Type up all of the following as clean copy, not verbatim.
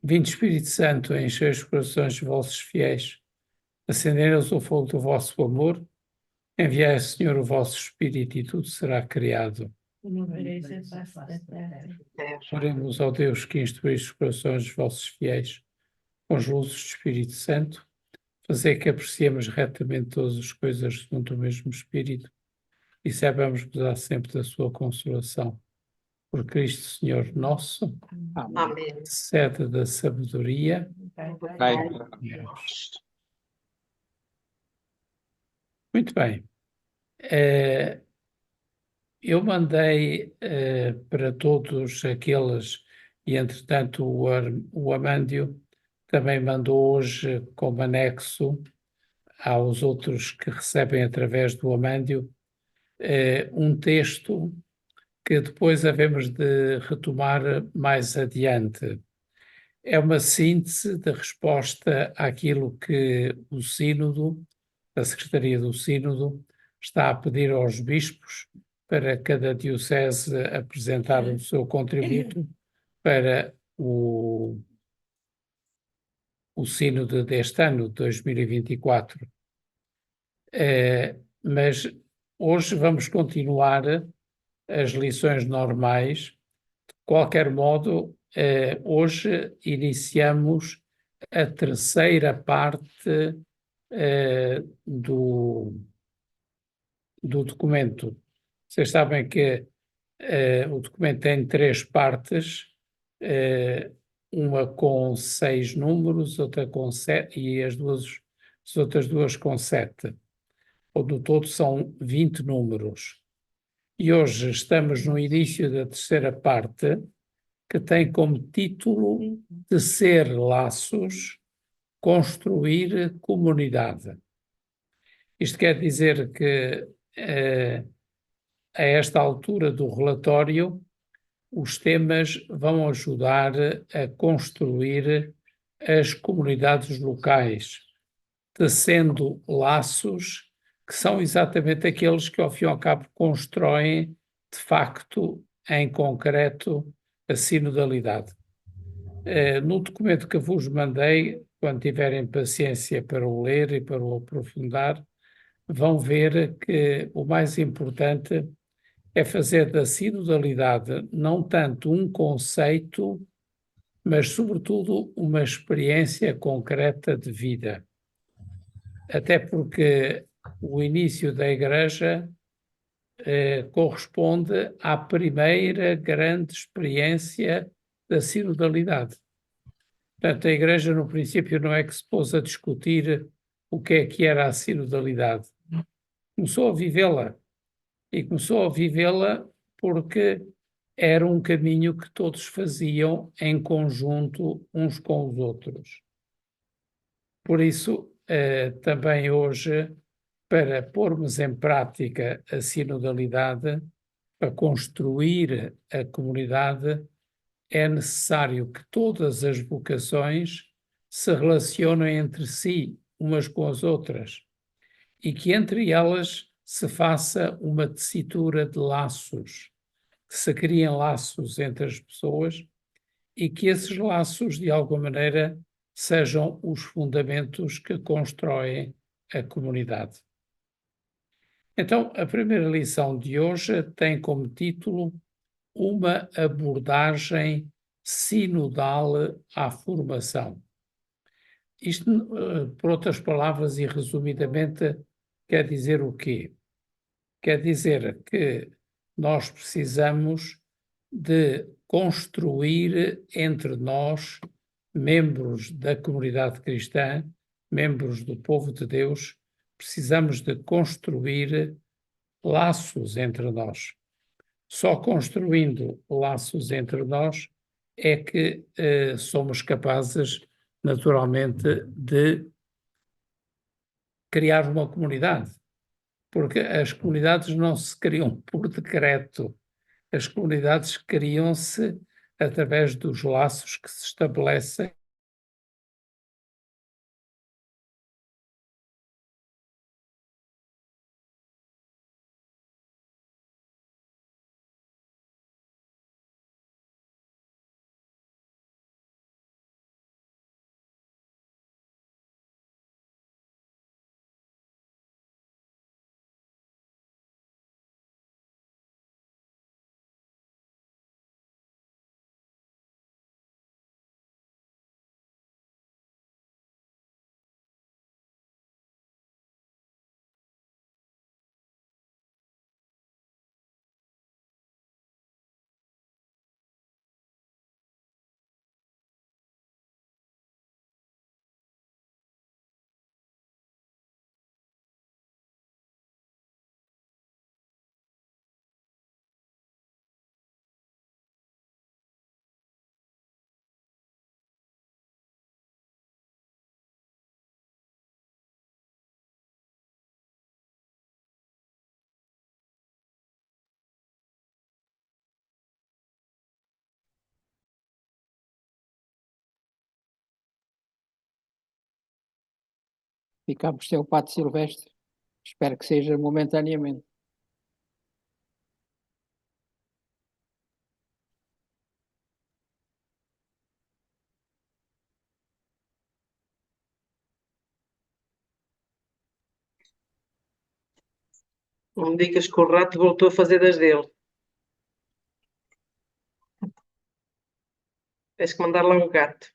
Vinde Espírito Santo, enchei os corações dos vossos fiéis, acendei-nos o fogo do vosso amor, enviai, Senhor, o vosso Espírito e tudo será criado. Oremos ao Deus que instruís os corações dos vossos fiéis, com as luzes do Espírito Santo, fazer que apreciemos retamente todas as coisas segundo o mesmo Espírito e saibamos gozar sempre da sua consolação. Por Cristo Senhor nosso, Amém. sede da sabedoria. Muito bem. Eu mandei para todos aqueles, e entretanto o Amândio também mandou hoje como anexo aos outros que recebem através do Amândio um texto que depois havemos de retomar mais adiante. É uma síntese de resposta àquilo que o Sínodo, a Secretaria do Sínodo, está a pedir aos bispos para cada diocese apresentar o seu contributo para o Sínodo deste ano, de 2024. Mas hoje vamos continuar as lições normais. De qualquer modo, hoje iniciamos a terceira parte do documento. Vocês sabem que o documento tem 3 partes, uma com 6 números, outra com 7 e as outras duas com 7. No todo são 20 números. E hoje estamos no início da terceira parte, que tem como título Tecer laços, construir comunidade. Isto quer dizer que a esta altura do relatório os temas vão ajudar a construir as comunidades locais, tecendo laços que são exatamente aqueles que, ao fim e ao cabo, constroem, de facto, em concreto, a sinodalidade. No documento que vos mandei, quando tiverem paciência para o ler e para o aprofundar, vão ver que o mais importante é fazer da sinodalidade não tanto um conceito, mas, sobretudo, uma experiência concreta de vida. Até porque o início da Igreja corresponde à primeira grande experiência da sinodalidade. Portanto, a Igreja, no princípio, não é que se pôs a discutir o que era a sinodalidade. Começou a vivê-la. E começou a vivê-la porque era um caminho que todos faziam em conjunto uns com os outros. Por isso, também hoje, para pormos em prática a sinodalidade, para construir a comunidade, é necessário que todas as vocações se relacionem entre si, umas com as outras, e que entre elas se faça uma tessitura de laços, que se criem laços entre as pessoas e que esses laços, de alguma maneira, sejam os fundamentos que constroem a comunidade. Então, a primeira lição de hoje tem como título uma abordagem sinodal à formação. Isto, por outras palavras e resumidamente, quer dizer o quê? Quer dizer que nós precisamos de construir entre nós, membros da comunidade cristã, membros do povo de Deus, precisamos de construir laços entre nós. Só construindo laços entre nós é que somos capazes, naturalmente, de criar uma comunidade. Porque as comunidades não se criam por decreto, as comunidades criam-se através dos laços que se estabelecem ficamos sem o Pato Silvestre. Espero que seja momentaneamente. Não me digas que o rato voltou a fazer das dele. Tens que mandar lá um gato.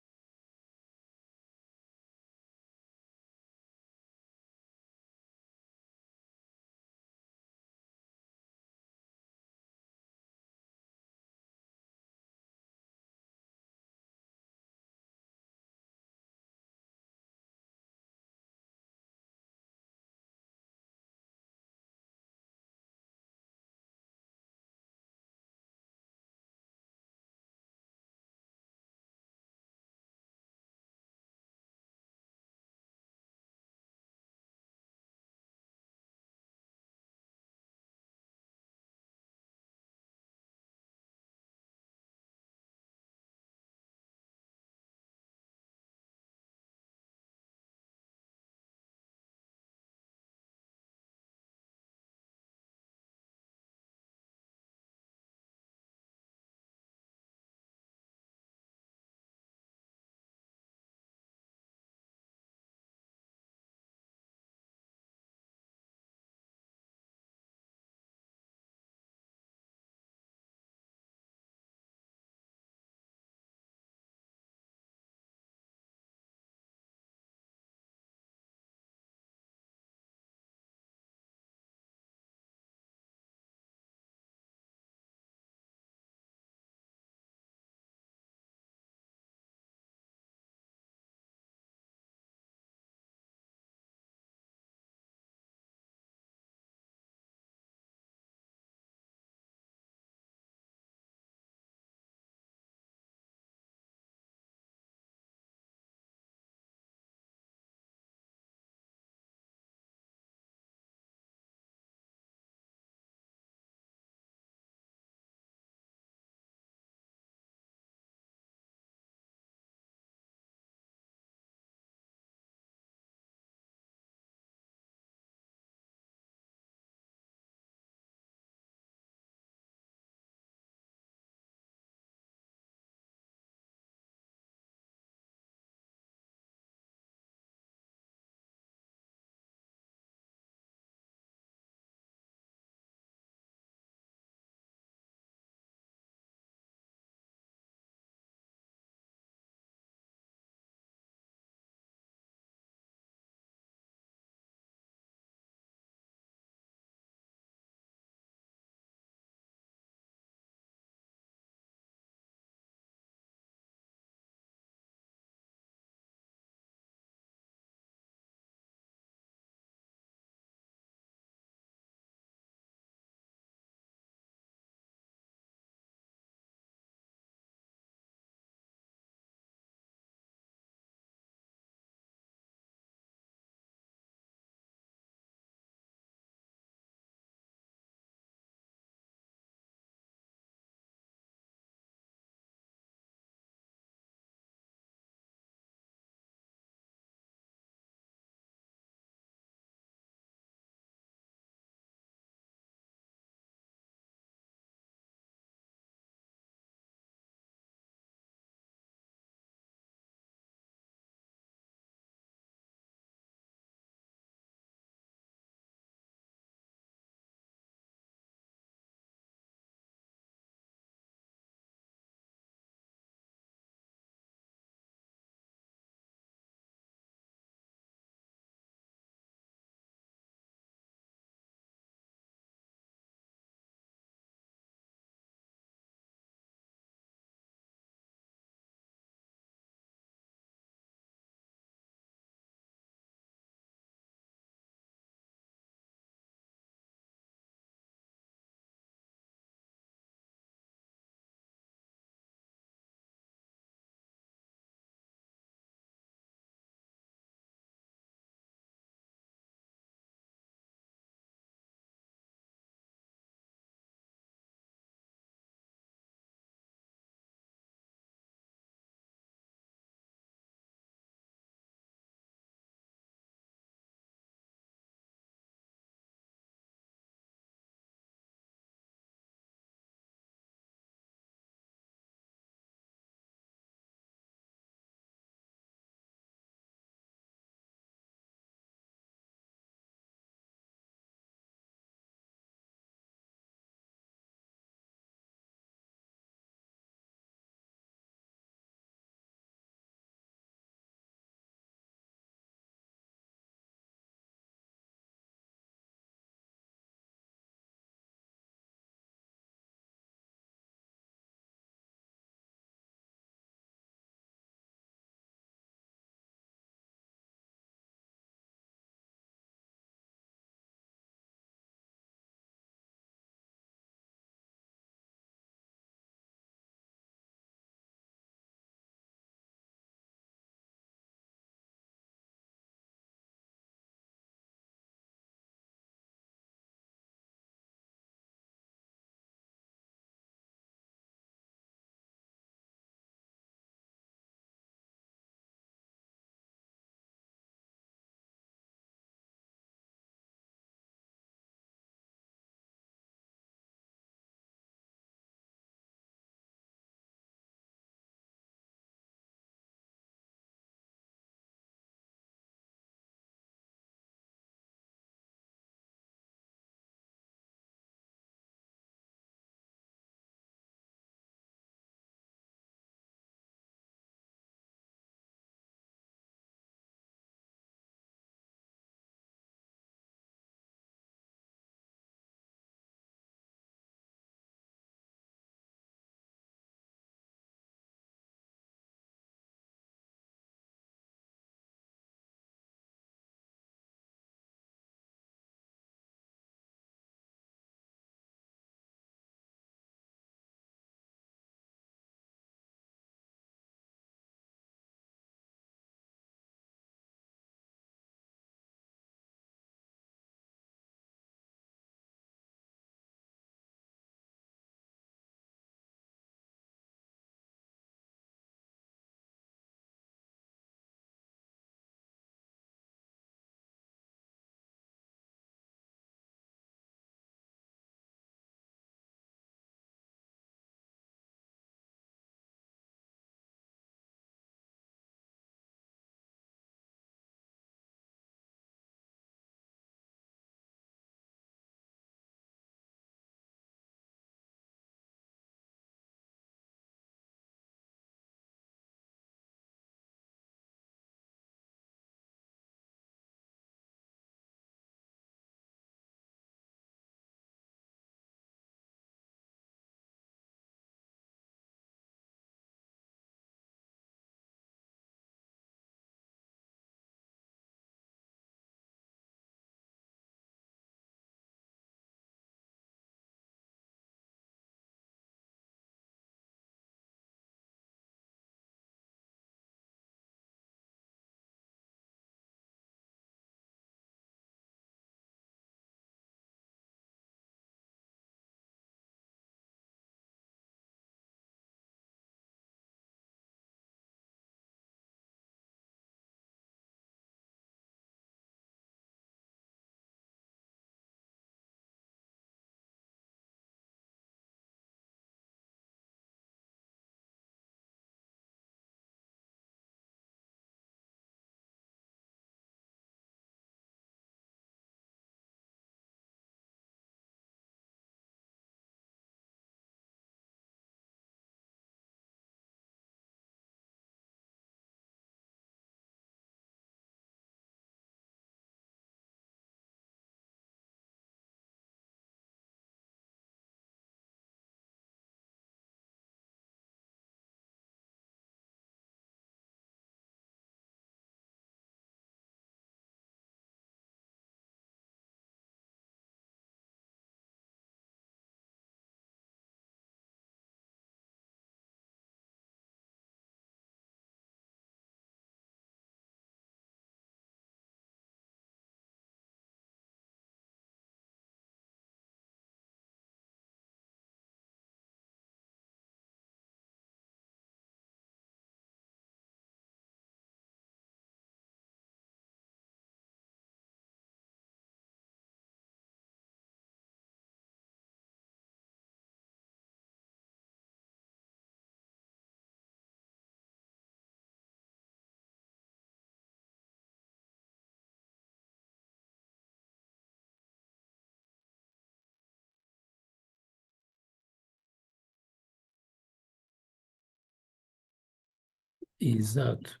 Exato.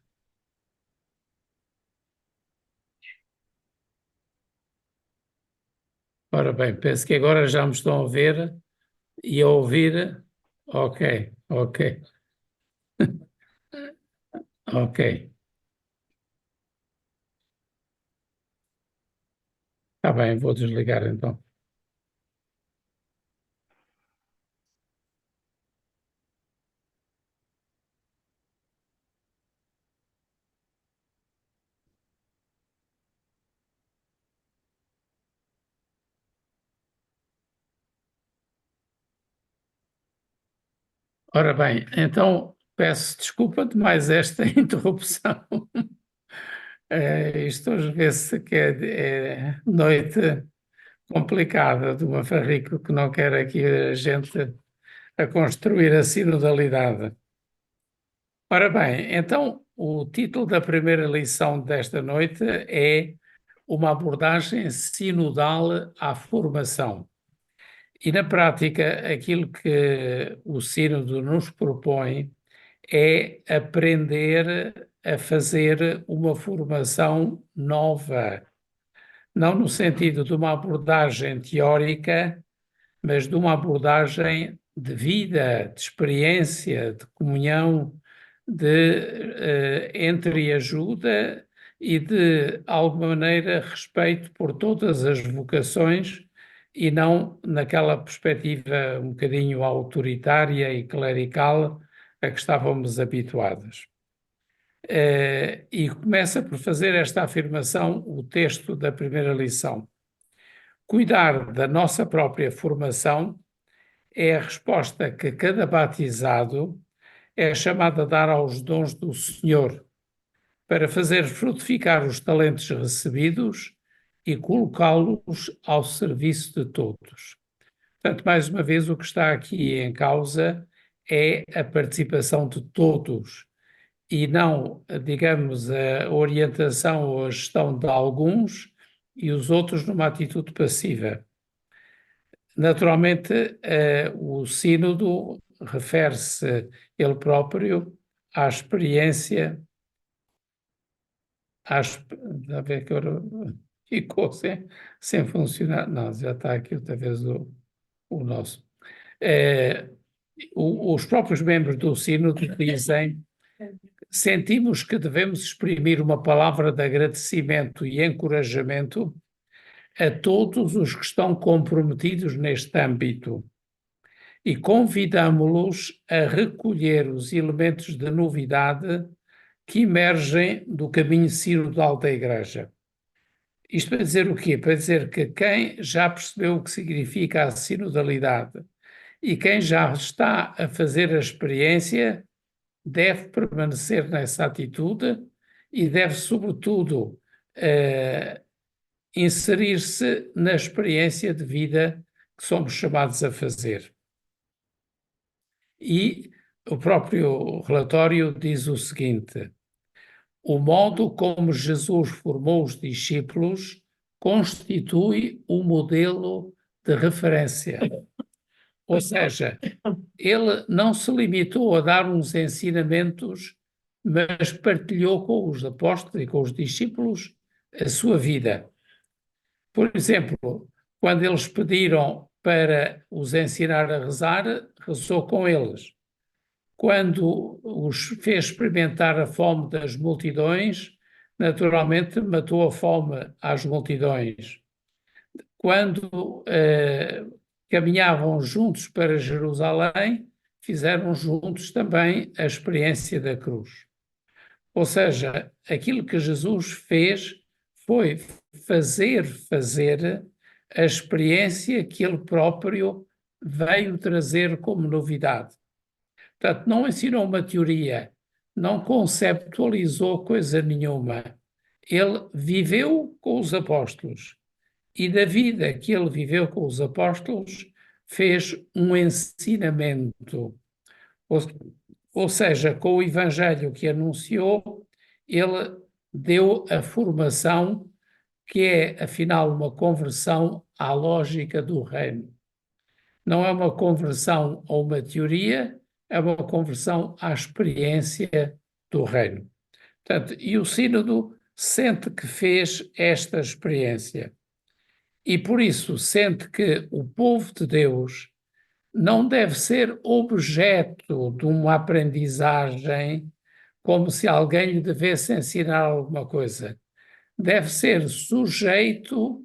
Ora bem, penso que agora já me estão a ver e a ouvir. Ok, ok, ok. Está bem, vou desligar então. Ora bem, então peço desculpa de mais esta interrupção. Isto hoje vê-se que é noite complicada de uma farrico que não quer aqui a gente a construir a sinodalidade. Ora bem, então o título da primeira lição desta noite é uma abordagem sinodal à formação. E na prática, aquilo que o sínodo nos propõe é aprender a fazer uma formação nova, não no sentido de uma abordagem teórica, mas de uma abordagem de vida, de experiência, de comunhão, de entreajuda e de alguma maneira respeito por todas as vocações e não naquela perspectiva um bocadinho autoritária e clerical a que estávamos habituados. E começa por fazer esta afirmação o texto da primeira lição. Cuidar da nossa própria formação é a resposta que cada batizado é chamado a dar aos dons do Senhor, para fazer frutificar os talentos recebidos e colocá-los ao serviço de todos. Portanto, mais uma vez, o que está aqui em causa é a participação de todos e não, digamos, a orientação ou a gestão de alguns e os outros numa atitude passiva. Naturalmente, o sínodo refere-se ele próprio à experiência, a ver que agora ficou sem funcionar, não, já está aqui outra vez o nosso. Os próprios membros do sínodo dizem: sentimos que devemos exprimir uma palavra de agradecimento e encorajamento a todos os que estão comprometidos neste âmbito e convidamo-los a recolher os elementos de novidade que emergem do caminho sinodal da Igreja. Isto para dizer o quê? Para dizer que quem já percebeu o que significa a sinodalidade e quem já está a fazer a experiência deve permanecer nessa atitude e deve, sobretudo, inserir-se na experiência de vida que somos chamados a fazer. E o próprio relatório diz o seguinte: o modo como Jesus formou os discípulos constitui um modelo de referência. Ou seja, ele não se limitou a dar uns ensinamentos, mas partilhou com os apóstolos e com os discípulos a sua vida. Por exemplo, quando eles pediram para os ensinar a rezar, rezou com eles. Quando os fez experimentar a fome das multidões, naturalmente matou a fome às multidões. Quando caminhavam juntos para Jerusalém, fizeram juntos também a experiência da cruz. Ou seja, aquilo que Jesus fez foi fazer a experiência que ele próprio veio trazer como novidade. Portanto, não ensinou uma teoria, não conceptualizou coisa nenhuma. Ele viveu com os apóstolos e da vida que ele viveu com os apóstolos fez um ensinamento. Ou seja, com o evangelho que anunciou, ele deu a formação que é, afinal, uma conversão à lógica do reino. Não é uma conversão a uma teoria, é uma conversão à experiência do reino. Portanto, e o sínodo sente que fez esta experiência e por isso sente que o povo de Deus não deve ser objeto de uma aprendizagem como se alguém lhe devesse ensinar alguma coisa. Deve ser sujeito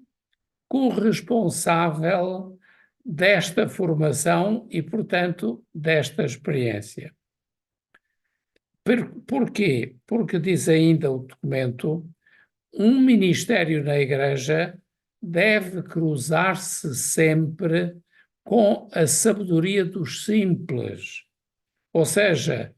corresponsável desta formação e, portanto, desta experiência. Porquê? Porque diz ainda o documento, um ministério na Igreja deve cruzar-se sempre com a sabedoria dos simples, ou seja,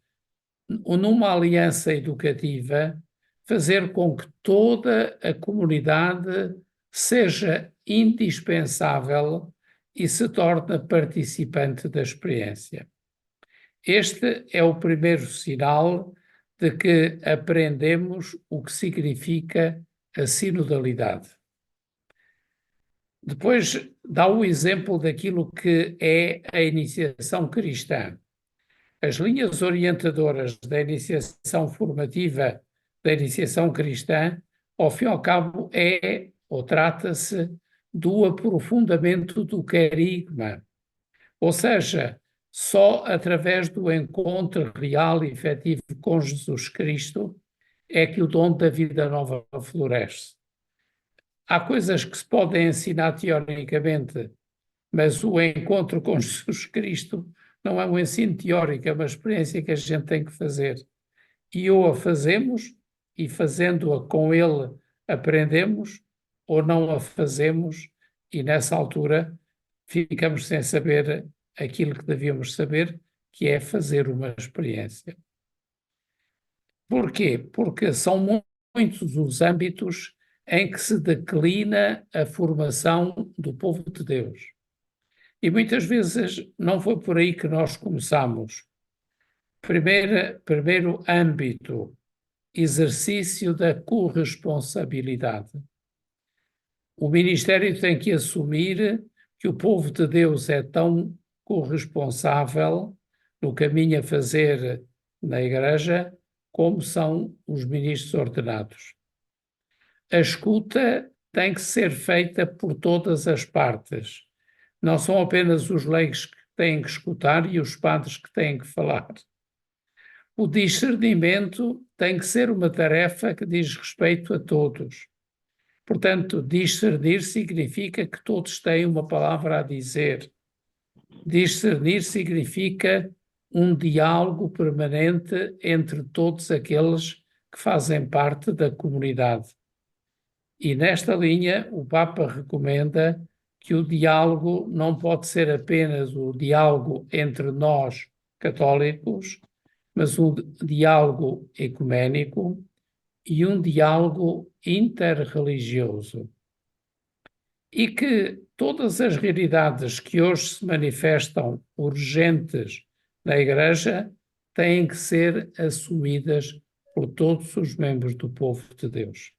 numa aliança educativa, fazer com que toda a comunidade seja indispensável e se torne participante da experiência. Este é o primeiro sinal de que aprendemos o que significa a sinodalidade. Depois dá o exemplo daquilo que é a iniciação cristã. As linhas orientadoras da iniciação formativa, da iniciação cristã, ao fim e ao cabo é, ou trata-se, do aprofundamento do querigma. Ou seja, só através do encontro real e efetivo com Jesus Cristo é que o dom da vida nova floresce. Há coisas que se podem ensinar teoricamente, mas o encontro com Jesus Cristo não é um ensino teórico, é uma experiência que a gente tem que fazer. E ou a fazemos, e fazendo-a com Ele aprendemos, ou não a fazemos, e nessa altura ficamos sem saber aquilo que devíamos saber, que é fazer uma experiência. Porquê? Porque são muitos os âmbitos em que se declina a formação do povo de Deus. E muitas vezes não foi por aí que nós começamos. Primeiro âmbito, exercício da corresponsabilidade. O ministério tem que assumir que o povo de Deus é tão corresponsável no caminho a fazer na Igreja como são os ministros ordenados. A escuta tem que ser feita por todas as partes. Não são apenas os leigos que têm que escutar e os padres que têm que falar. O discernimento tem que ser uma tarefa que diz respeito a todos. Portanto, discernir significa que todos têm uma palavra a dizer. Discernir significa um diálogo permanente entre todos aqueles que fazem parte da comunidade. E nesta linha, o Papa recomenda que o diálogo não pode ser apenas o diálogo entre nós, católicos, mas um diálogo ecuménico e um diálogo interreligioso. E que todas as realidades que hoje se manifestam urgentes na Igreja têm que ser assumidas por todos os membros do povo de Deus.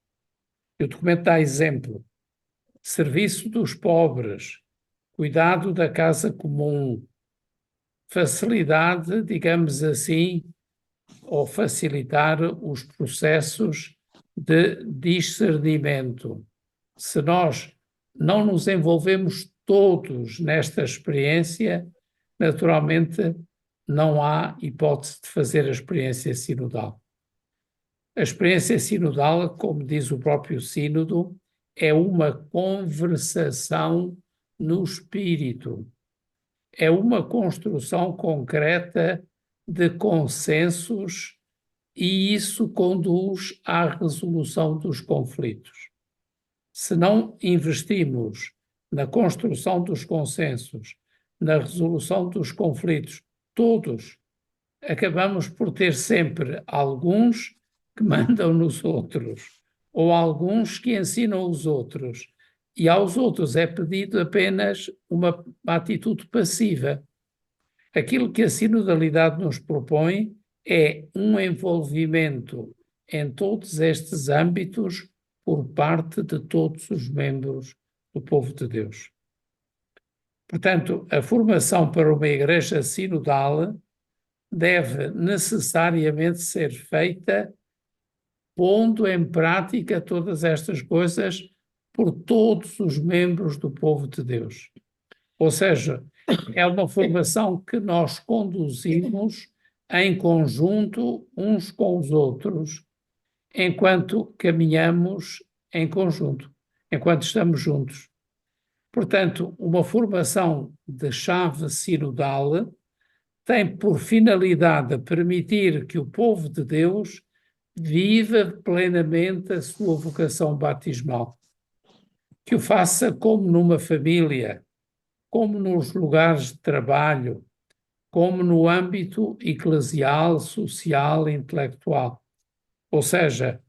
E o documento dá exemplo: serviço dos pobres, cuidado da casa comum, facilidade, digamos assim, ou facilitar os processos de discernimento. Se nós não nos envolvemos todos nesta experiência, naturalmente não há hipótese de fazer a experiência sinodal. A experiência sinodal, como diz o próprio sínodo, é uma conversação no espírito. É uma construção concreta de consensos e isso conduz à resolução dos conflitos. Se não investimos na construção dos consensos, na resolução dos conflitos, todos, acabamos por ter sempre alguns que mandam nos outros, ou alguns que ensinam os outros, e aos outros é pedido apenas uma atitude passiva. Aquilo que a sinodalidade nos propõe é um envolvimento em todos estes âmbitos por parte de todos os membros do povo de Deus. Portanto, a formação para uma igreja sinodal deve necessariamente ser feita pondo em prática todas estas coisas por todos os membros do povo de Deus. Ou seja, é uma formação que nós conduzimos em conjunto uns com os outros, enquanto caminhamos em conjunto, enquanto estamos juntos. Portanto, uma formação de chave sinodal tem por finalidade permitir que o povo de Deus viva plenamente a sua vocação batismal, que o faça como numa família, como nos lugares de trabalho, como no âmbito eclesial, social e intelectual. Ou seja,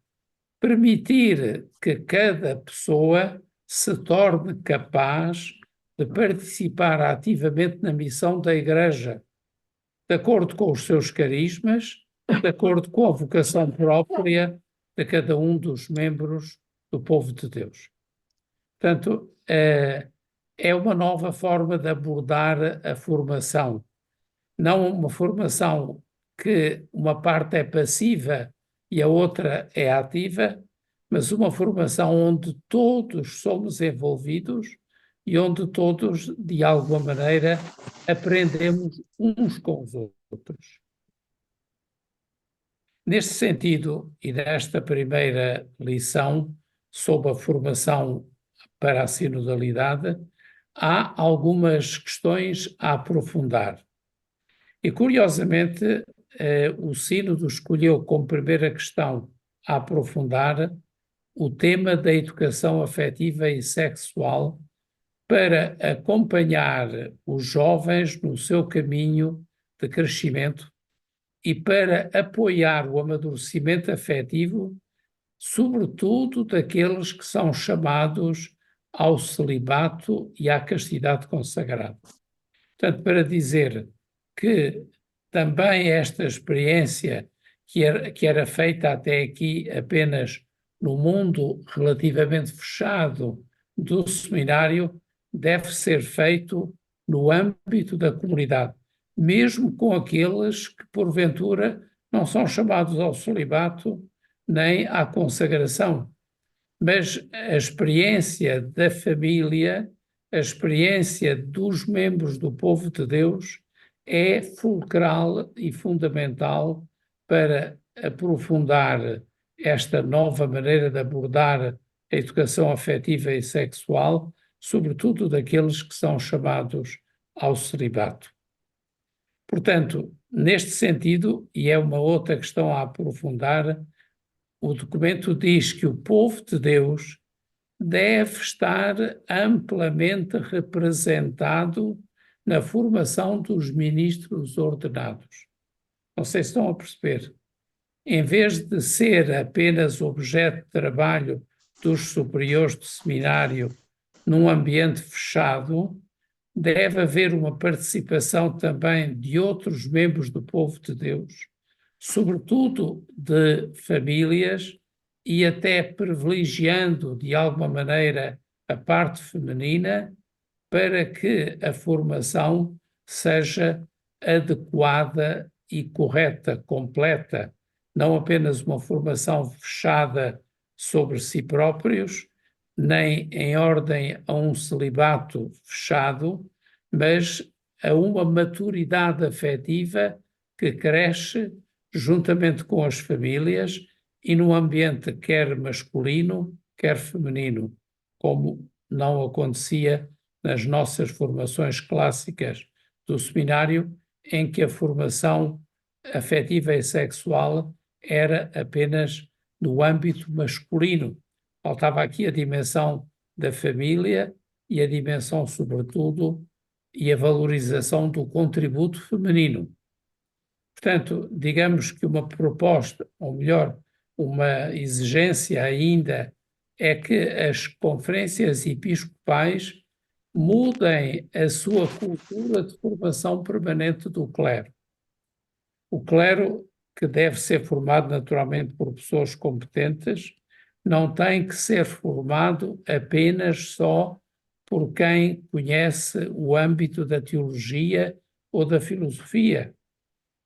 permitir que cada pessoa se torne capaz de participar ativamente na missão da Igreja, de acordo com os seus carismas, de acordo com a vocação própria de cada um dos membros do povo de Deus. Portanto, é uma nova forma de abordar a formação. Não uma formação que uma parte é passiva e a outra é ativa, mas uma formação onde todos somos envolvidos e onde todos, de alguma maneira, aprendemos uns com os outros. Neste sentido, e nesta primeira lição sobre a formação para a sinodalidade, há algumas questões a aprofundar. E, curiosamente, o Sínodo escolheu como primeira questão a aprofundar o tema da educação afetiva e sexual para acompanhar os jovens no seu caminho de crescimento e para apoiar o amadurecimento afetivo, sobretudo daqueles que são chamados ao celibato e à castidade consagrada. Portanto, para dizer que também esta experiência que era feita até aqui apenas no mundo relativamente fechado do seminário, deve ser feito no âmbito da comunidade, mesmo com aqueles que, porventura, não são chamados ao celibato nem à consagração. Mas a experiência da família, a experiência dos membros do povo de Deus é fulcral e fundamental para aprofundar esta nova maneira de abordar a educação afetiva e sexual, sobretudo daqueles que são chamados ao celibato. Portanto, neste sentido, e é uma outra questão a aprofundar, o documento diz que o povo de Deus deve estar amplamente representado na formação dos ministros ordenados. Não sei se estão a perceber. Em vez de ser apenas objeto de trabalho dos superiores do seminário num ambiente fechado, deve haver uma participação também de outros membros do povo de Deus, sobretudo de famílias, e até privilegiando de alguma maneira a parte feminina, para que a formação seja adequada e correta, completa, não apenas uma formação fechada sobre si próprios, nem em ordem a um celibato fechado, mas a uma maturidade afetiva que cresce juntamente com as famílias e num ambiente quer masculino, quer feminino, como não acontecia nas nossas formações clássicas do seminário, em que a formação afetiva e sexual era apenas no âmbito masculino. Faltava aqui a dimensão da família e a dimensão, sobretudo, e a valorização do contributo feminino. Portanto, digamos que uma proposta, ou melhor, uma exigência ainda, é que as conferências episcopais mudem a sua cultura de formação permanente do clero. O clero, que deve ser formado naturalmente por pessoas competentes, não tem que ser formado apenas só por quem conhece o âmbito da teologia ou da filosofia,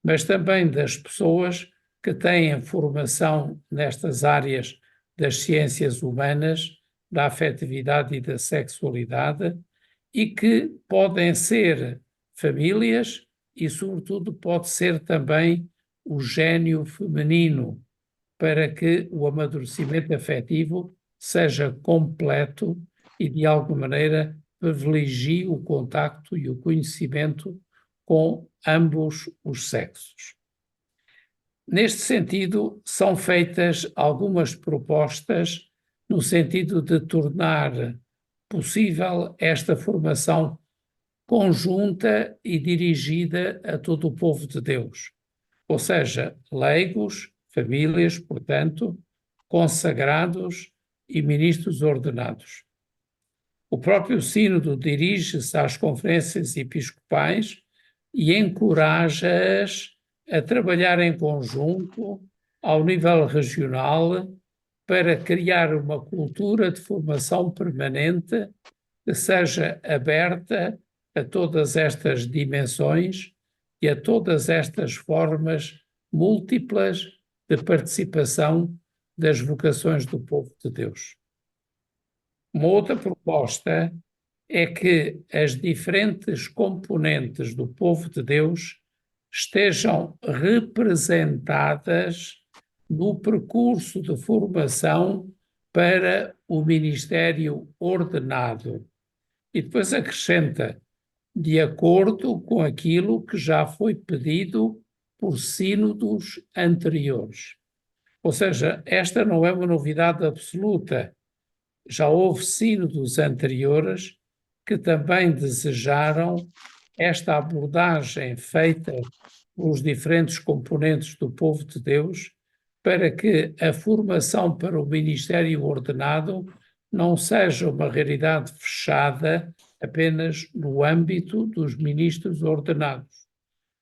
mas também das pessoas que têm formação nestas áreas das ciências humanas, da afetividade e da sexualidade, e que podem ser famílias e, sobretudo, pode ser também o gênio feminino, para que o amadurecimento afetivo seja completo e, de alguma maneira, privilegie o contacto e o conhecimento com ambos os sexos. Neste sentido, são feitas algumas propostas no sentido de tornar possível esta formação conjunta e dirigida a todo o povo de Deus, ou seja, leigos, famílias, portanto, consagrados e ministros ordenados. O próprio Sínodo dirige-se às conferências episcopais e encoraja-as a trabalhar em conjunto ao nível regional para criar uma cultura de formação permanente que seja aberta a todas estas dimensões e a todas estas formas múltiplas de participação das vocações do povo de Deus. Uma outra proposta é que as diferentes componentes do povo de Deus estejam representadas no percurso de formação para o ministério ordenado. E depois acrescenta, de acordo com aquilo que já foi pedido por sínodos anteriores. Ou seja, esta não é uma novidade absoluta. Já houve sínodos anteriores que também desejaram esta abordagem feita pelos diferentes componentes do povo de Deus para que a formação para o ministério ordenado não seja uma realidade fechada apenas no âmbito dos ministros ordenados,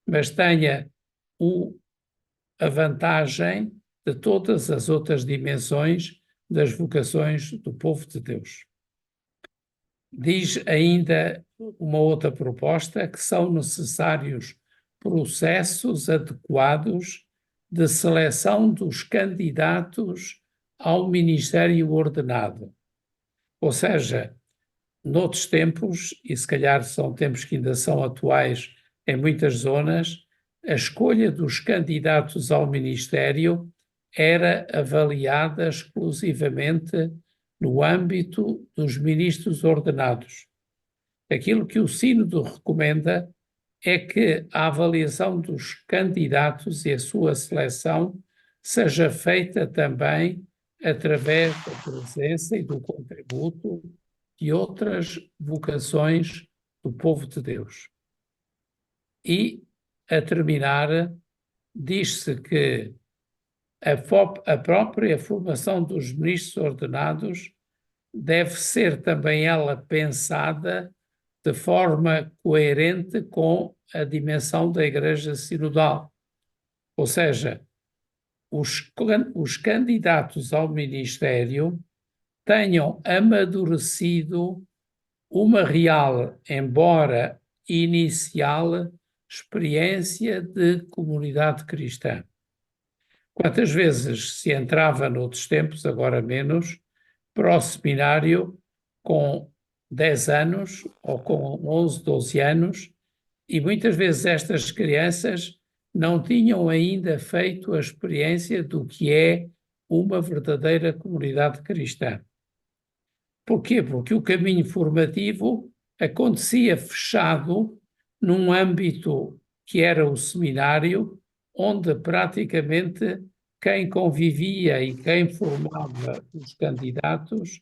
mas tenha a vantagem de todas as outras dimensões das vocações do povo de Deus. Diz ainda uma outra proposta que são necessários processos adequados de seleção dos candidatos ao ministério ordenado. Ou seja, noutros tempos, e se calhar são tempos que ainda são atuais em muitas zonas, a escolha dos candidatos ao ministério era avaliada exclusivamente no âmbito dos ministros ordenados. Aquilo que o Sínodo recomenda é que a avaliação dos candidatos e a sua seleção seja feita também através da presença e do contributo de outras vocações do povo de Deus. E, a terminar, diz-se que a própria formação dos ministros ordenados deve ser também ela pensada de forma coerente com a dimensão da Igreja Sinodal. Ou seja, os candidatos ao ministério tenham amadurecido uma real, embora inicial, experiência de comunidade cristã. Quantas vezes se entrava noutros tempos, agora menos, para o seminário com 10 anos ou com 11, 12 anos, e muitas vezes estas crianças não tinham ainda feito a experiência do que é uma verdadeira comunidade cristã. Porquê? Porque o caminho formativo acontecia fechado num âmbito que era o seminário, onde praticamente quem convivia e quem formava os candidatos,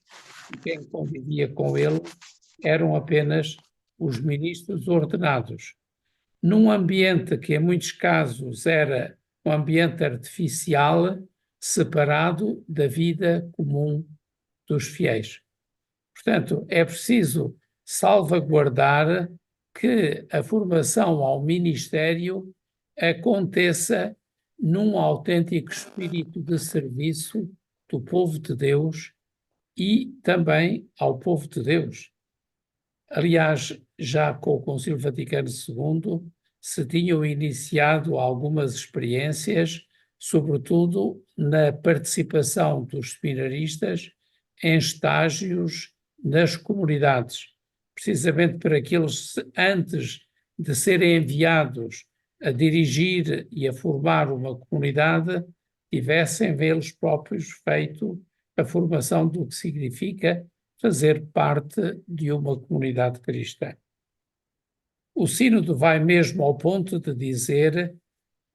e quem convivia com eles, eram apenas os ministros ordenados. Num ambiente que em muitos casos era um ambiente artificial, separado da vida comum dos fiéis. Portanto, é preciso salvaguardar que a formação ao ministério aconteça num autêntico espírito de serviço do povo de Deus e também ao povo de Deus. Aliás, já com o Concílio Vaticano II, se tinham iniciado algumas experiências, sobretudo na participação dos seminaristas em estágios nas comunidades, precisamente para que eles, antes de serem enviados a dirigir e a formar uma comunidade, tivessem eles próprios feito a formação do que significa fazer parte de uma comunidade cristã. O Sínodo vai mesmo ao ponto de dizer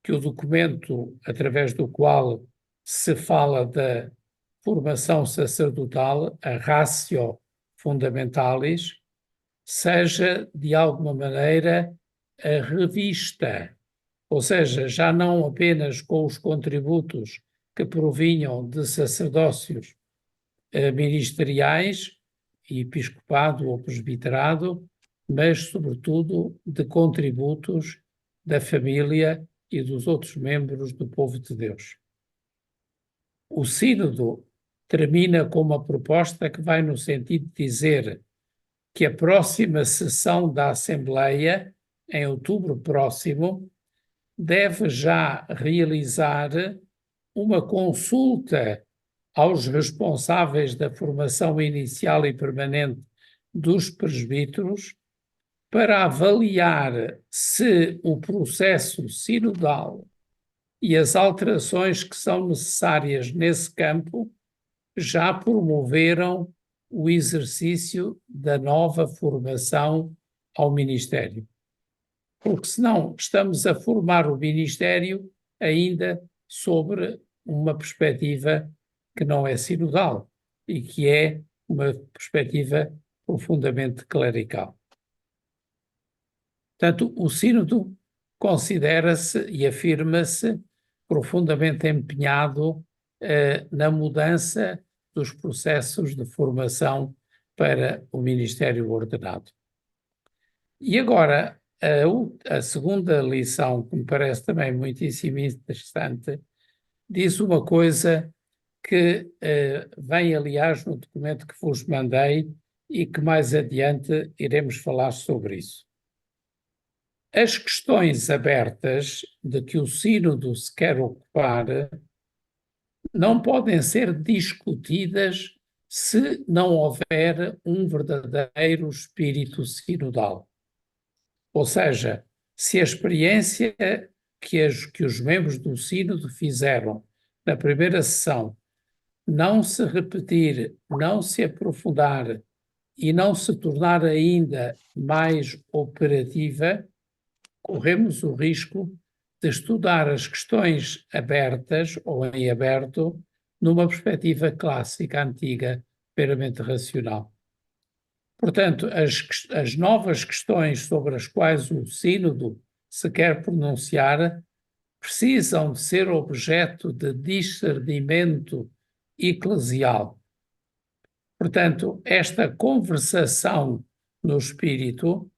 que o documento através do qual se fala da formação sacerdotal, a Ratio Fundamentalis, seja de alguma maneira a revista, ou seja, já não apenas com os contributos que provinham de sacerdócios ministeriais, e episcopado ou presbiterado, mas sobretudo de contributos da família e dos outros membros do povo de Deus. O Sínodo termina com uma proposta que vai no sentido de dizer que a próxima sessão da Assembleia, em outubro próximo, deve já realizar uma consulta aos responsáveis da formação inicial e permanente dos presbíteros para avaliar se o processo sinodal e as alterações que são necessárias nesse campo já promoveram o exercício da nova formação ao ministério. Porque senão estamos a formar o ministério ainda sobre uma perspectiva que não é sinodal e que é uma perspectiva profundamente clerical. Portanto, o Sínodo considera-se e afirma-se profundamente empenhado na mudança dos processos de formação para o ministério ordenado. E agora, a segunda lição, que me parece também muitíssimo interessante, diz uma coisa que vem, aliás, no documento que vos mandei e que mais adiante iremos falar sobre isso. As questões abertas de que o Sínodo se quer ocupar não podem ser discutidas se não houver um verdadeiro espírito sinodal. Ou seja, se a experiência que os membros do Sínodo fizeram na primeira sessão não se repetir, não se aprofundar e não se tornar ainda mais operativa, corremos o risco de estudar as questões abertas ou em aberto numa perspectiva clássica, antiga, meramente racional. Portanto, as novas questões sobre as quais o Sínodo se quer pronunciar precisam de ser objeto de discernimento eclesial. Portanto, esta conversação no espírito,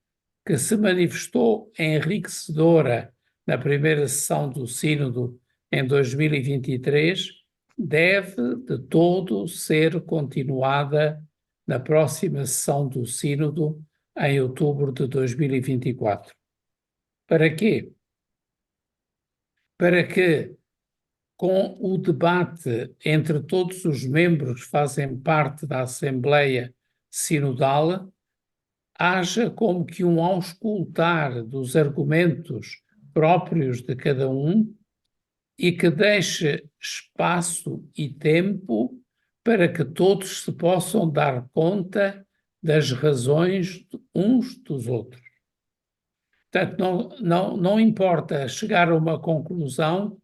que se manifestou enriquecedora na primeira sessão do Sínodo em 2023, deve de todo ser continuada na próxima sessão do Sínodo em outubro de 2024. Para quê? Para que, com o debate entre todos os membros que fazem parte da Assembleia Sinodal, haja como que um auscultar dos argumentos próprios de cada um e que deixe espaço e tempo para que todos se possam dar conta das razões uns dos outros. Portanto, não importa chegar a uma conclusão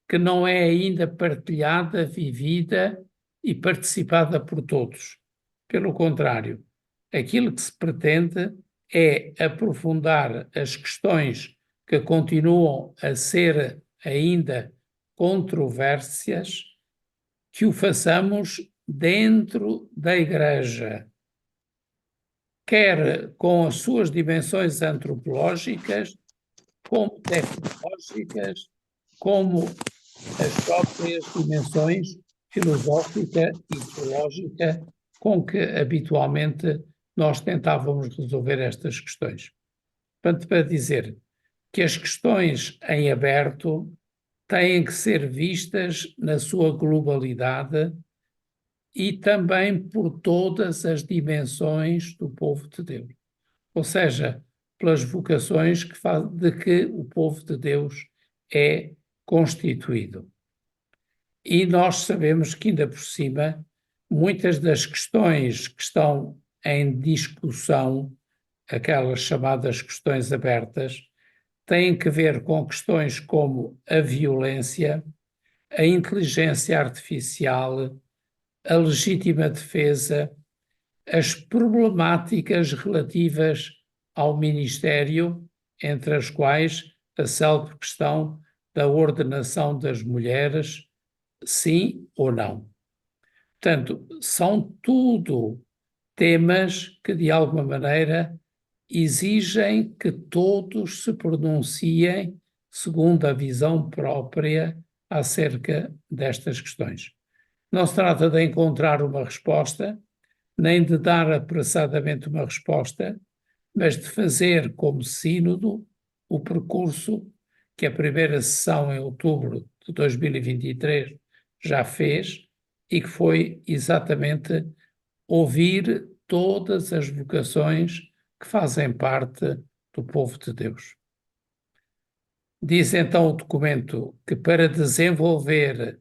que não é ainda partilhada, vivida e participada por todos. Pelo contrário, aquilo que se pretende é aprofundar as questões que continuam a ser ainda controvérsias, que o façamos dentro da Igreja, quer com as suas dimensões antropológicas, como tecnológicas, como as próprias dimensões filosófica e teológica com que habitualmente nós tentávamos resolver estas questões. Portanto, para dizer que as questões em aberto têm que ser vistas na sua globalidade e também por todas as dimensões do povo de Deus. Ou seja, pelas vocações de que o povo de Deus é constituído. E nós sabemos que, ainda por cima, muitas das questões que estão em discussão, aquelas chamadas questões abertas, têm que ver com questões como a violência, a inteligência artificial, a legítima defesa, as problemáticas relativas ao Ministério, entre as quais a célebre questão da ordenação das mulheres, sim ou não. Portanto, são tudo temas que, de alguma maneira, exigem que todos se pronunciem segundo a visão própria acerca destas questões. Não se trata de encontrar uma resposta, nem de dar apressadamente uma resposta, mas de fazer como sínodo o percurso que a primeira sessão em outubro de 2023 já fez e que foi exatamente ouvir todas as vocações que fazem parte do povo de Deus. Diz então o documento que para desenvolver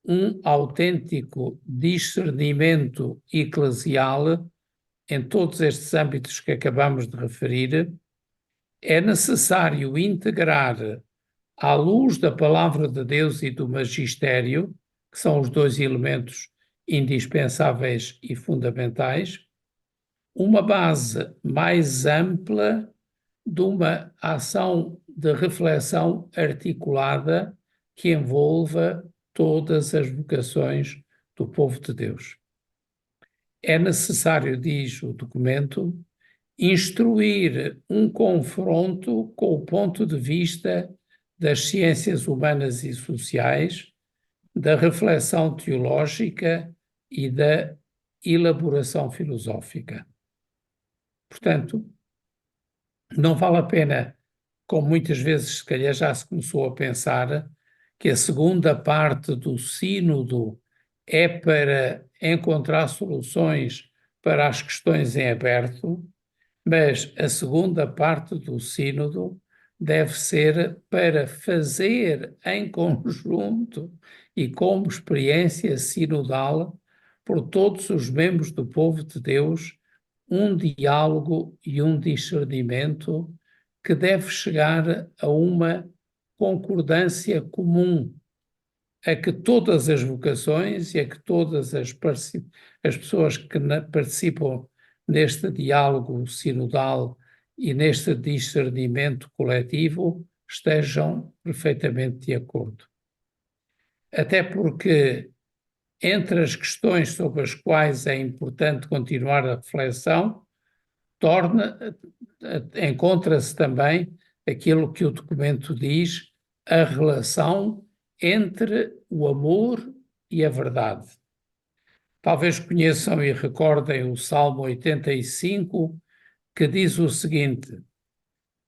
um autêntico discernimento eclesial em todos estes âmbitos que acabamos de referir, é necessário integrar, à luz da palavra de Deus e do magistério, que são os dois elementos indispensáveis e fundamentais, uma base mais ampla de uma ação de reflexão articulada que envolva todas as vocações do povo de Deus. É necessário, diz o documento, instruir um confronto com o ponto de vista das ciências humanas e sociais, da reflexão teológica e da elaboração filosófica. Portanto, não vale a pena, como muitas vezes se calhar já se começou a pensar, que a segunda parte do sínodo é para encontrar soluções para as questões em aberto, mas a segunda parte do sínodo deve ser para fazer em conjunto e como experiência sinodal por todos os membros do povo de Deus um diálogo e um discernimento que deve chegar a uma concordância comum, a que todas as vocações e a que todas as pessoas que participam neste diálogo sinodal e neste discernimento coletivo estejam perfeitamente de acordo. Até porque, entre as questões sobre as quais é importante continuar a reflexão, encontra-se também aquilo que o documento diz, a relação entre o amor e a verdade. Talvez conheçam e recordem o Salmo 85, que diz o seguinte: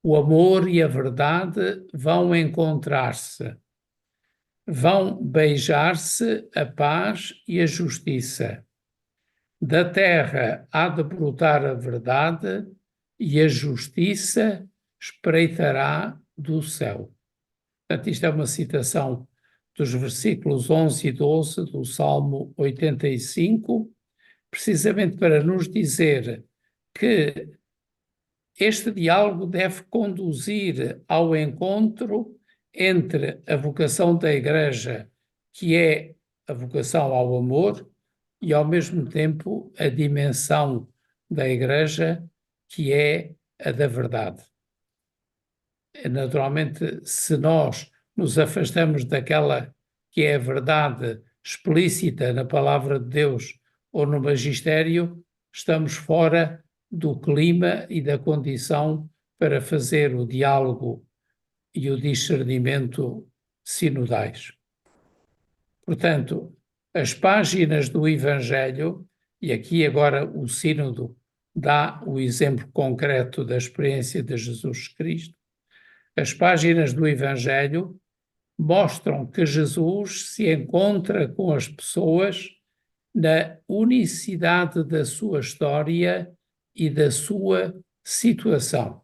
o amor e a verdade vão encontrar-se, vão beijar-se a paz e a justiça. Da terra há de brotar a verdade e a justiça espreitará do céu. Portanto, isto é uma citação dos versículos 11 e 12 do Salmo 85, precisamente para nos dizer que este diálogo deve conduzir ao encontro entre a vocação da Igreja, que é a vocação ao amor, e ao mesmo tempo a dimensão da Igreja, que é a da verdade. Naturalmente, se nós nos afastamos daquela que é a verdade explícita na palavra de Deus ou no magistério, estamos fora do clima e da condição para fazer o diálogo e o discernimento sinodais. Portanto, as páginas do Evangelho, e aqui agora o sínodo dá o exemplo concreto da experiência de Jesus Cristo, As páginas do Evangelho mostram que Jesus se encontra com as pessoas na unicidade da sua história e da sua situação.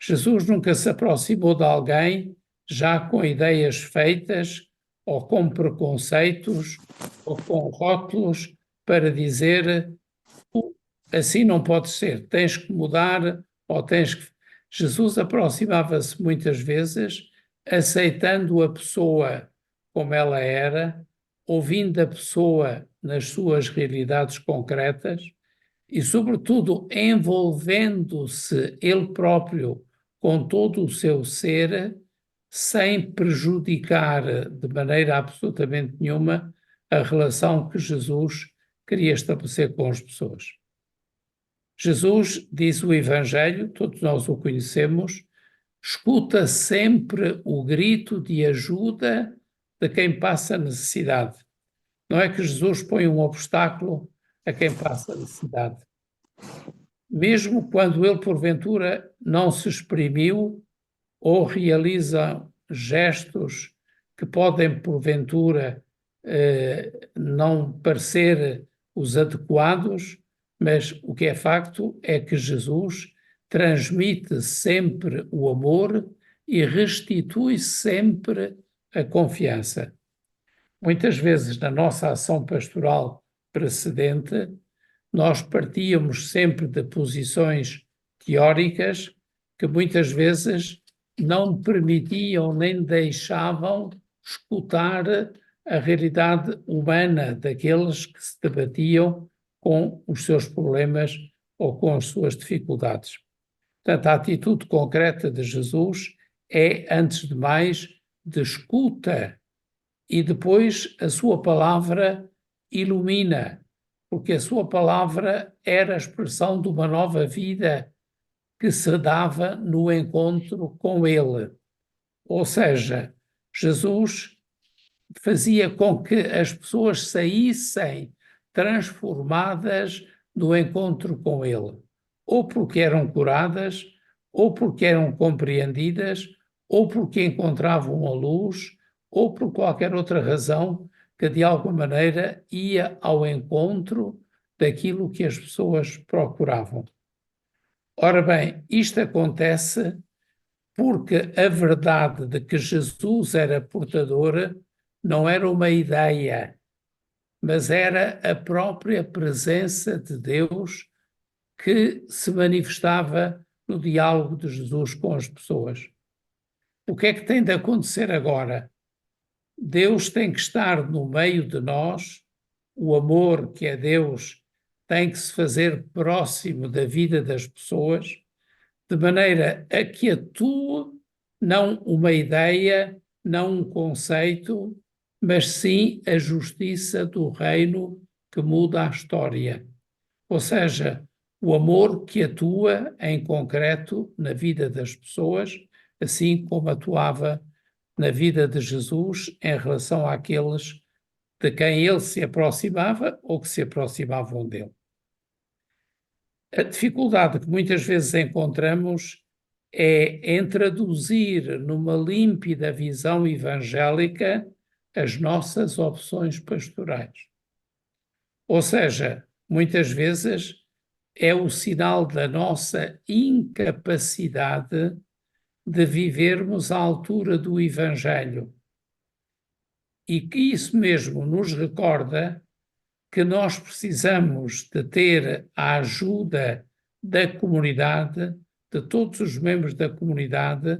Jesus nunca se aproximou de alguém já com ideias feitas, ou com preconceitos, ou com rótulos para dizer assim não pode ser, tens que mudar, ou tens que... Jesus aproximava-se muitas vezes aceitando a pessoa como ela era, ouvindo a pessoa nas suas realidades concretas e, sobretudo, envolvendo-se ele próprio com todo o seu ser, sem prejudicar de maneira absolutamente nenhuma a relação que Jesus queria estabelecer com as pessoas. Jesus, diz o Evangelho, todos nós o conhecemos, escuta sempre o grito de ajuda de quem passa necessidade. Não é que Jesus põe um obstáculo a quem passa necessidade. Mesmo quando ele, porventura, não se exprimiu ou realiza gestos que podem, porventura, não parecer os adequados, mas o que é facto é que Jesus transmite sempre o amor e restitui sempre a confiança. Muitas vezes, na nossa ação pastoral precedente, nós partíamos sempre de posições teóricas que muitas vezes não permitiam nem deixavam escutar a realidade humana daqueles que se debatiam com os seus problemas ou com as suas dificuldades. Portanto, a atitude concreta de Jesus é, antes de mais, de escuta, e depois a sua palavra ilumina, porque a sua palavra era a expressão de uma nova vida que se dava no encontro com ele. Ou seja, Jesus fazia com que as pessoas saíssem transformadas do encontro com ele, ou porque eram curadas, ou porque eram compreendidas, ou porque encontravam a luz, ou por qualquer outra razão que de alguma maneira ia ao encontro daquilo que as pessoas procuravam. Ora bem, isto acontece porque a verdade de que Jesus era portador não era uma ideia, mas era a própria presença de Deus que se manifestava no diálogo de Jesus com as pessoas. O que é que tem de acontecer agora? Deus tem que estar no meio de nós, o amor que é Deus tem que se fazer próximo da vida das pessoas, de maneira a que atue não uma ideia, não um conceito, mas sim a justiça do reino que muda a história. Ou seja, o amor que atua em concreto na vida das pessoas, assim como atuava na vida de Jesus em relação àqueles de quem ele se aproximava ou que se aproximavam dele. A dificuldade que muitas vezes encontramos é em traduzir numa límpida visão evangélica as nossas opções pastorais. Ou seja, muitas vezes é o sinal da nossa incapacidade de vivermos à altura do Evangelho. E que isso mesmo nos recorda que nós precisamos de ter a ajuda da comunidade, de todos os membros da comunidade,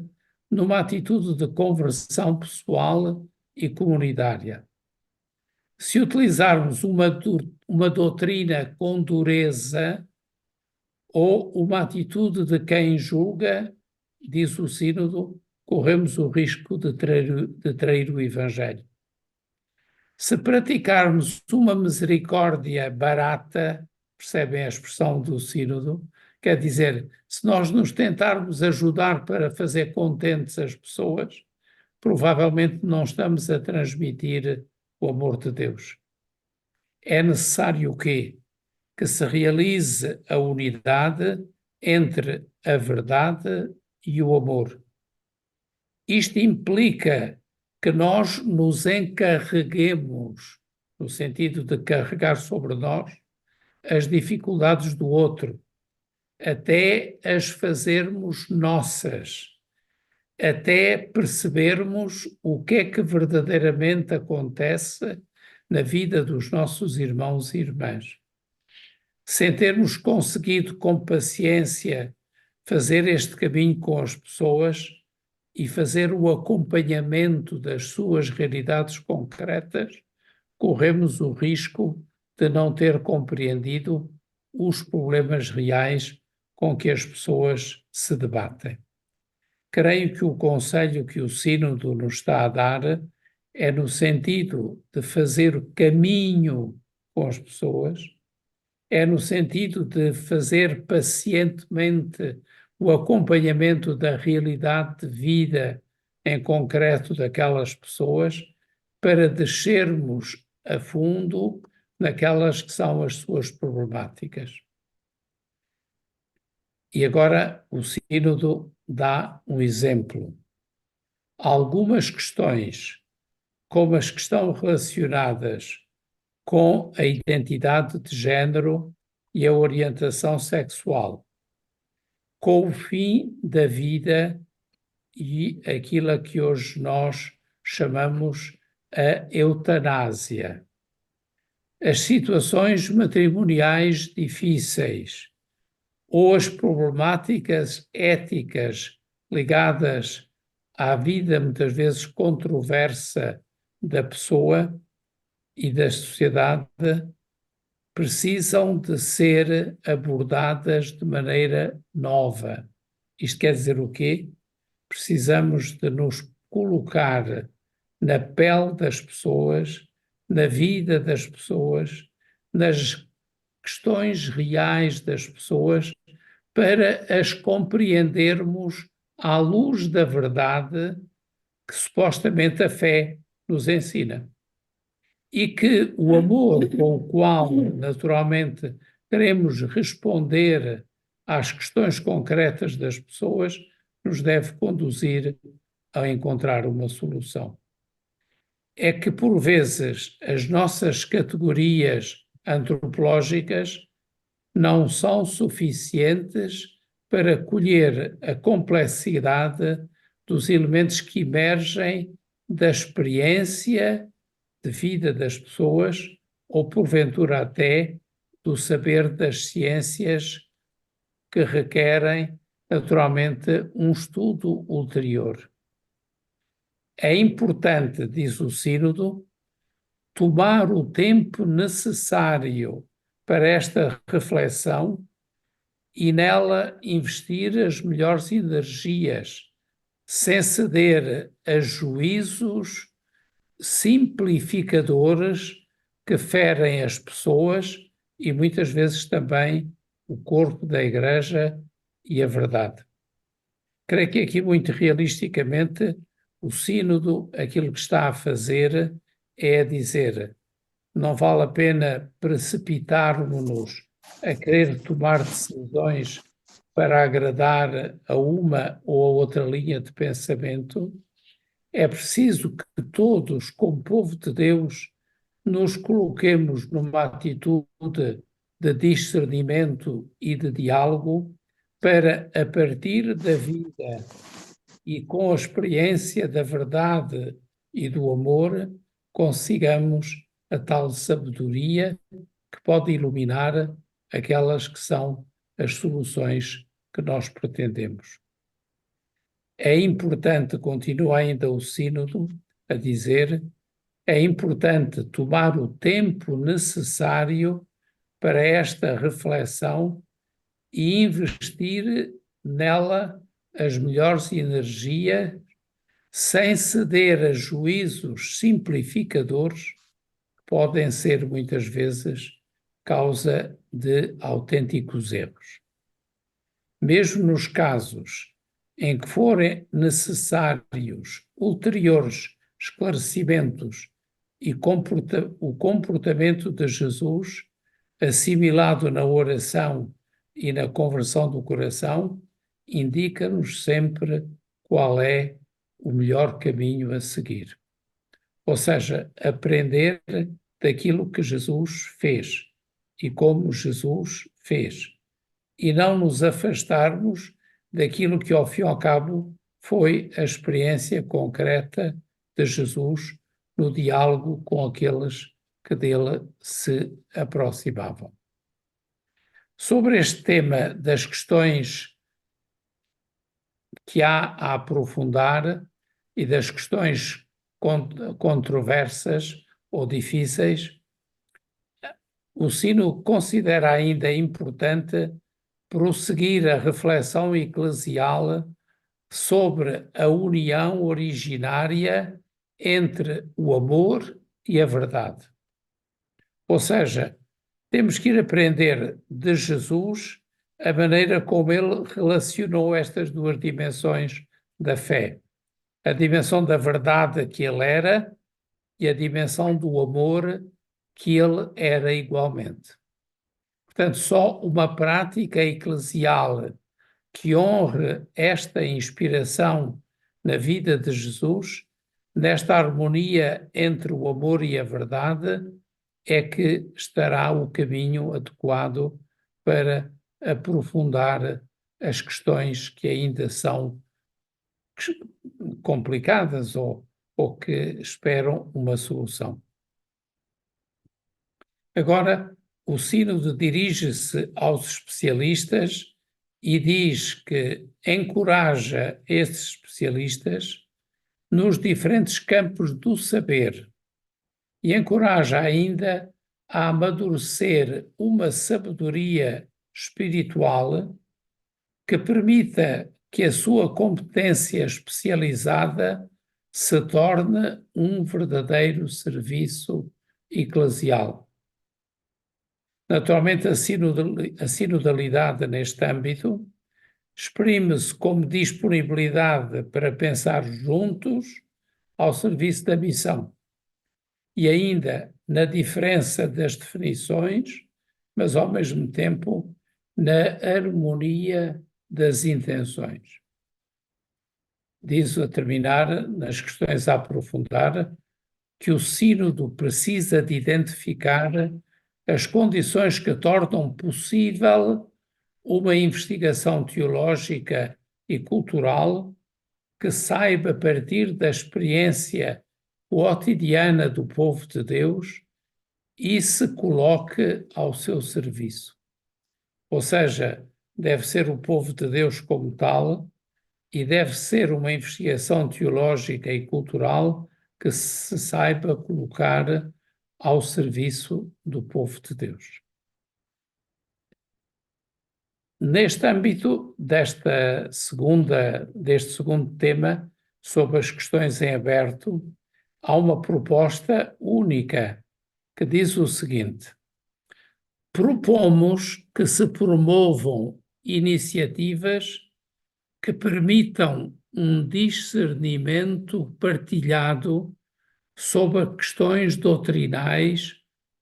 numa atitude de conversão pessoal e comunitária. Se utilizarmos uma doutrina com dureza ou uma atitude de quem julga, diz o Sínodo, corremos o risco de trair o Evangelho. Se praticarmos uma misericórdia barata, percebem a expressão do Sínodo, quer dizer, se nós nos tentarmos ajudar para fazer contentes as pessoas, provavelmente não estamos a transmitir o amor de Deus. É necessário o quê? Que se realize a unidade entre a verdade e o amor. Isto implica que nós nos encarreguemos, no sentido de carregar sobre nós, as dificuldades do outro, até as fazermos nossas, até percebermos o que é que verdadeiramente acontece na vida dos nossos irmãos e irmãs. Sem termos conseguido com paciência fazer este caminho com as pessoas e fazer o acompanhamento das suas realidades concretas, corremos o risco de não ter compreendido os problemas reais com que as pessoas se debatem. Creio que o conselho que o Sínodo nos está a dar é no sentido de fazer caminho com as pessoas, é no sentido de fazer pacientemente o acompanhamento da realidade de vida em concreto daquelas pessoas, para descermos a fundo naquelas que são as suas problemáticas. E agora o Sínodo dá um exemplo. Algumas questões, como as que estão relacionadas com a identidade de género e a orientação sexual, com o fim da vida e aquilo a que hoje nós chamamos a eutanásia. As situações matrimoniais difíceis ou as problemáticas éticas ligadas à vida muitas vezes controversa da pessoa e da sociedade precisam de ser abordadas de maneira nova. Isto quer dizer o quê? Precisamos de nos colocar na pele das pessoas, na vida das pessoas, nas questões reais das pessoas, para as compreendermos à luz da verdade que supostamente a fé nos ensina. E que o amor com o qual, naturalmente, queremos responder às questões concretas das pessoas nos deve conduzir a encontrar uma solução. É que, por vezes, as nossas categorias antropológicas não são suficientes para colher a complexidade dos elementos que emergem da experiência de vida das pessoas ou, porventura, até do saber das ciências que requerem, naturalmente, um estudo ulterior. É importante, diz o Sínodo, tomar o tempo necessário para esta reflexão e nela investir as melhores energias, sem ceder a juízos simplificadores que ferem as pessoas e muitas vezes também o corpo da Igreja e a verdade. Creio que aqui, muito realisticamente, o Sínodo, aquilo que está a fazer é dizer: não vale a pena precipitarmos-nos a querer tomar decisões para agradar a uma ou a outra linha de pensamento. É preciso que todos, como povo de Deus, nos coloquemos numa atitude de discernimento e de diálogo para, a partir da vida e com a experiência da verdade e do amor, consigamos a tal sabedoria que pode iluminar aquelas que são as soluções que nós pretendemos. É importante, continua ainda o Sínodo a dizer, é importante tomar o tempo necessário para esta reflexão e investir nela as melhores energias, sem ceder a juízos simplificadores que podem ser muitas vezes causa de autênticos erros. Mesmo nos casos em que forem necessários ulteriores esclarecimentos e o comportamento de Jesus, assimilado na oração e na conversão do coração, indica-nos sempre qual é o melhor caminho a seguir. Ou seja, aprender daquilo que Jesus fez e como Jesus fez, e não nos afastarmos daquilo que, ao fim e ao cabo, foi a experiência concreta de Jesus no diálogo com aqueles que dele se aproximavam. Sobre este tema das questões que há a aprofundar e das questões controversas ou difíceis, o Sino considera ainda importante prosseguir a reflexão eclesial sobre a união originária entre o amor e a verdade. Ou seja, temos que ir aprender de Jesus a maneira como ele relacionou estas duas dimensões da fé. A dimensão da verdade que ele era e a dimensão do amor que ele era igualmente. Portanto, só uma prática eclesial que honre esta inspiração na vida de Jesus, nesta harmonia entre o amor e a verdade, é que estará o caminho adequado para aprofundar as questões que ainda são complicadas ou que esperam uma solução. Agora, o Sínodo dirige-se aos especialistas e diz que encoraja esses especialistas nos diferentes campos do saber e encoraja ainda a amadurecer uma sabedoria espiritual que permita que a sua competência especializada se torne um verdadeiro serviço eclesial. Naturalmente, a sinodalidade neste âmbito exprime-se como disponibilidade para pensar juntos ao serviço da missão e ainda na diferença das definições, mas ao mesmo tempo na harmonia das intenções. Diz a terminar, nas questões a aprofundar, que o Sínodo precisa de identificar as condições que tornam possível uma investigação teológica e cultural que saiba partir da experiência cotidiana do povo de Deus e se coloque ao seu serviço. Ou seja, deve ser o povo de Deus como tal e deve ser uma investigação teológica e cultural que se saiba colocar ao serviço do povo de Deus. Neste âmbito deste segundo tema, sobre as questões em aberto, há uma proposta única que diz o seguinte: propomos que se promovam iniciativas que permitam um discernimento partilhado sobre questões doutrinais,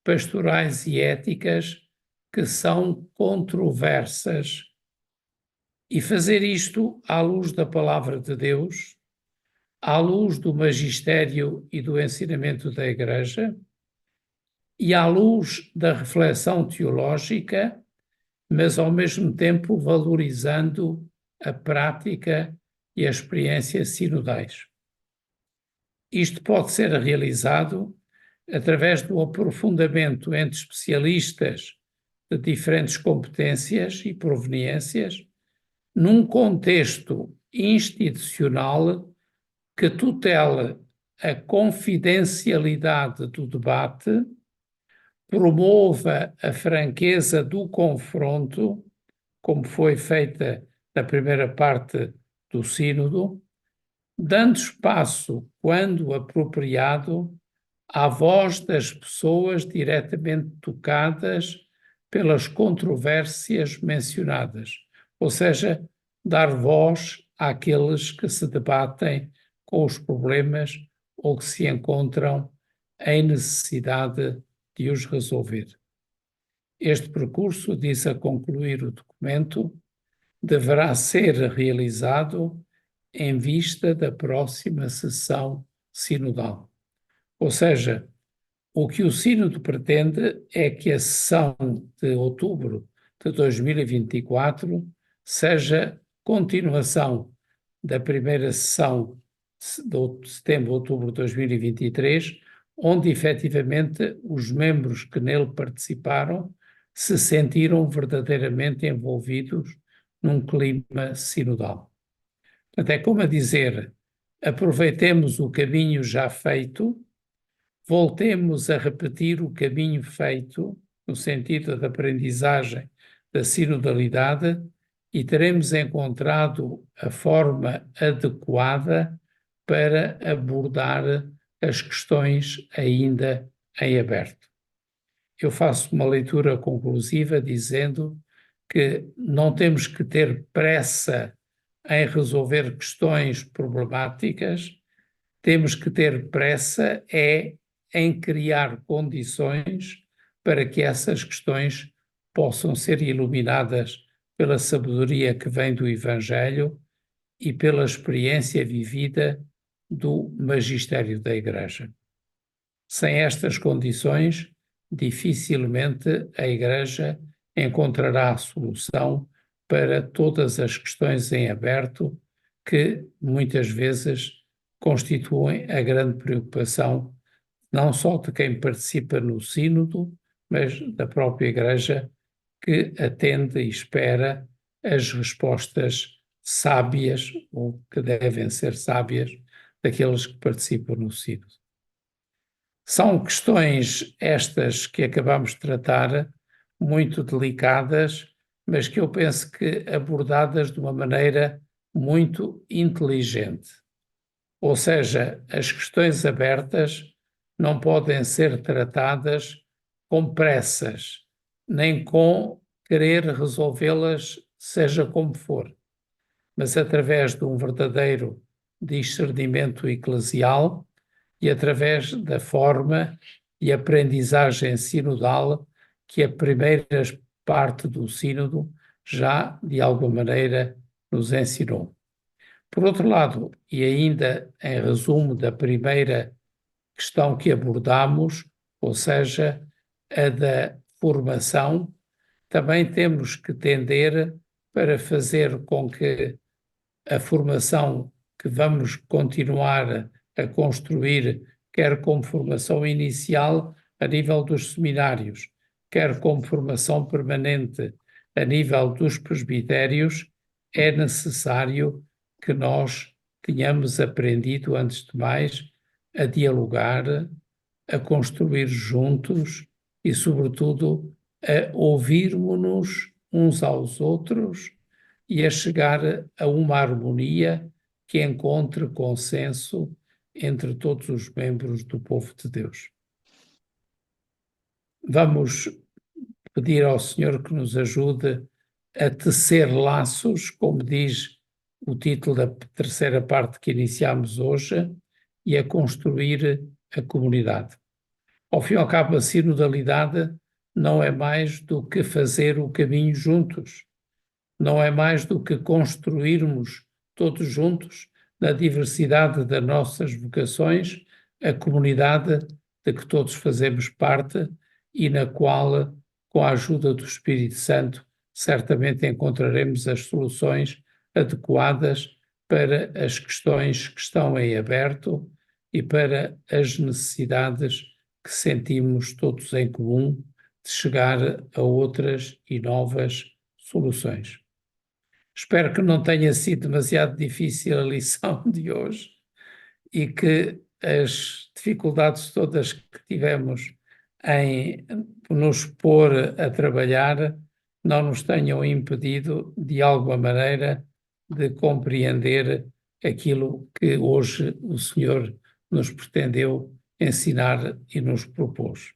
pastorais e éticas que são controversas, e fazer isto à luz da palavra de Deus, à luz do magistério e do ensinamento da Igreja, e à luz da reflexão teológica, mas ao mesmo tempo valorizando a prática e a experiência sinodais. Isto pode ser realizado através do aprofundamento entre especialistas de diferentes competências e proveniências, num contexto institucional que tutela a confidencialidade do debate, promova a franqueza do confronto, como foi feita na primeira parte do Sínodo, dando espaço, quando apropriado, à voz das pessoas diretamente tocadas pelas controvérsias mencionadas, ou seja, dar voz àqueles que se debatem com os problemas ou que se encontram em necessidade de os resolver. Este percurso, diz a concluir o documento, deverá ser realizado em vista da próxima sessão sinodal. Ou seja, o que o Sínodo pretende é que a sessão de outubro de 2024 seja continuação da primeira sessão de setembro-outubro de 2023, onde efetivamente os membros que nele participaram se sentiram verdadeiramente envolvidos num clima sinodal. Portanto, é como a dizer, aproveitemos o caminho já feito, voltemos a repetir o caminho feito, no sentido da aprendizagem da sinodalidade, e teremos encontrado a forma adequada para abordar as questões ainda em aberto. Eu faço uma leitura conclusiva dizendo que não temos que ter pressa em resolver questões problemáticas, temos que ter pressa em criar condições para que essas questões possam ser iluminadas pela sabedoria que vem do Evangelho e pela experiência vivida do magistério da Igreja. Sem estas condições, dificilmente a Igreja encontrará a solução para todas as questões em aberto que muitas vezes constituem a grande preocupação não só de quem participa no sínodo, mas da própria Igreja, que atende e espera as respostas sábias, ou que devem ser sábias, daqueles que participam no sínodo. São questões estas que acabamos de tratar, muito delicadas, mas que eu penso que abordadas de uma maneira muito inteligente. Ou seja, as questões abertas não podem ser tratadas com pressas, nem com querer resolvê-las seja como for, mas através de um verdadeiro discernimento eclesial e através da forma e aprendizagem sinodal que a primeira parte do sínodo já, de alguma maneira, nos ensinou. Por outro lado, e ainda em resumo da primeira questão que abordamos, ou seja, a da formação, também temos que tender para fazer com que a formação que vamos continuar a construir, quer como formação inicial a nível dos seminários, quer como formação permanente a nível dos presbitérios, é necessário que nós tenhamos aprendido, antes de mais, a dialogar, a construir juntos e, sobretudo, a ouvirmos-nos uns aos outros e a chegar a uma harmonia que encontre consenso entre todos os membros do povo de Deus. Vamos pedir ao Senhor que nos ajude a tecer laços, como diz o título da terceira parte que iniciamos hoje, e a construir a comunidade. Ao fim e ao cabo, a sinodalidade não é mais do que fazer o caminho juntos, não é mais do que construirmos todos juntos, na diversidade das nossas vocações, a comunidade de que todos fazemos parte e na qual, com a ajuda do Espírito Santo, certamente encontraremos as soluções adequadas para as questões que estão em aberto e para as necessidades que sentimos todos em comum de chegar a outras e novas soluções. Espero que não tenha sido demasiado difícil a lição de hoje e que as dificuldades todas que tivemos em nos pôr a trabalhar não nos tenham impedido, de alguma maneira, de compreender aquilo que hoje o Senhor nos pretendeu ensinar e nos propôs.